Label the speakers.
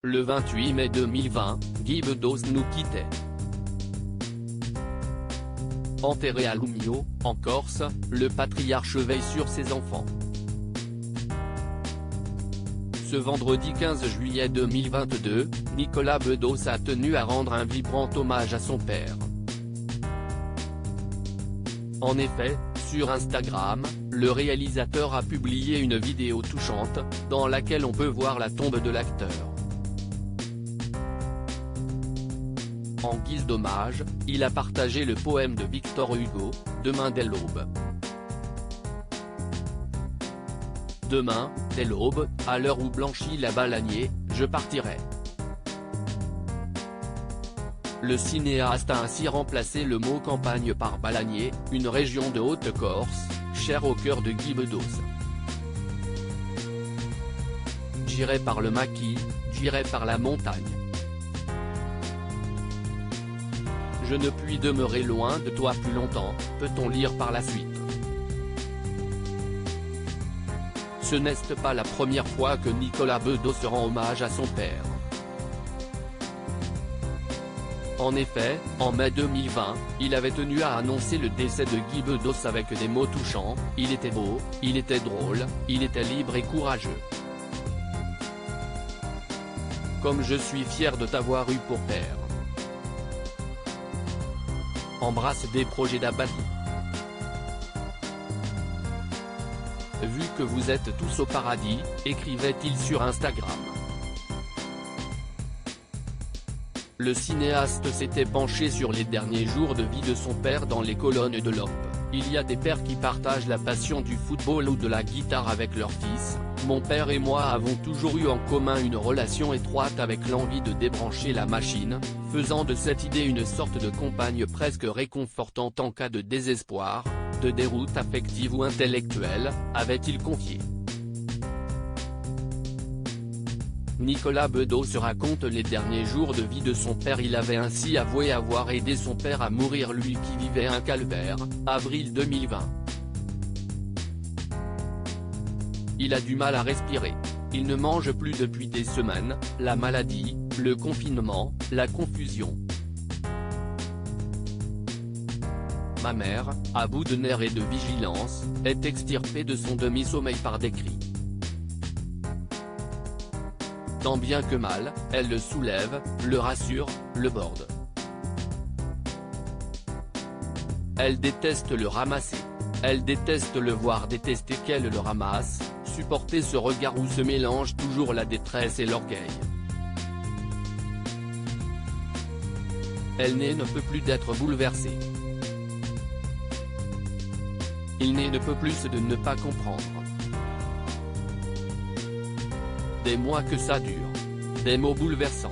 Speaker 1: Le 28 mai 2020, Guy Bedos nous quittait. Enterré à Lumio, en Corse, le patriarche veille sur ses enfants. Ce vendredi 15 juillet 2022, Nicolas Bedos a tenu à rendre un vibrant hommage à son père. En effet, sur Instagram, le réalisateur a publié une vidéo touchante, dans laquelle on peut voir la tombe de l'acteur. En guise d'hommage, il a partagé le poème de Victor Hugo, Demain dès l'aube. Demain, dès l'aube, à l'heure où blanchit la Balagnier, je partirai. Le cinéaste a ainsi remplacé le mot campagne par Balagnier, une région de Haute-Corse, chère au cœur de Guy Bedos. J'irai par le maquis, j'irai par la montagne. Je ne puis demeurer loin de toi plus longtemps, peut-on lire par la suite. Ce n'est pas la première fois que Nicolas Bedos rend hommage à son père. En effet, en mai 2020, il avait tenu à annoncer le décès de Guy Bedos avec des mots touchants, il était beau, il était drôle, il était libre et courageux. Comme je suis fier de t'avoir eu pour père. Embrasse des projets d'abattu. Vu que vous êtes tous au paradis, écrivait-il sur Instagram. Le cinéaste s'était penché sur les derniers jours de vie de son père dans les colonnes de l'Op. Il y a des pères qui partagent la passion du football ou de la guitare avec leur fils. Mon père et moi avons toujours eu en commun une relation étroite avec l'envie de débrancher la machine, faisant de cette idée une sorte de compagne presque réconfortante en cas de désespoir, de déroute affective ou intellectuelle, avait-il confié. Nicolas Bedos se raconte les derniers jours de vie de son père. Il avait ainsi avoué avoir aidé son père à mourir, lui qui vivait un calvaire, avril 2020. Il a du mal à respirer. Il ne mange plus depuis des semaines, la maladie, le confinement, la confusion. Ma mère, à bout de nerfs et de vigilance, est extirpée de son demi-sommeil par des cris. Tant bien que mal, elle le soulève, le rassure, le borde. Elle déteste le ramasser. Elle déteste le voir détester qu'elle le ramasse, supporter ce regard où se mélangent toujours la détresse et l'orgueil. Elle ne peut plus d'être bouleversée. Il ne peut plus de ne pas comprendre. Des mois que ça dure. Des mots bouleversants.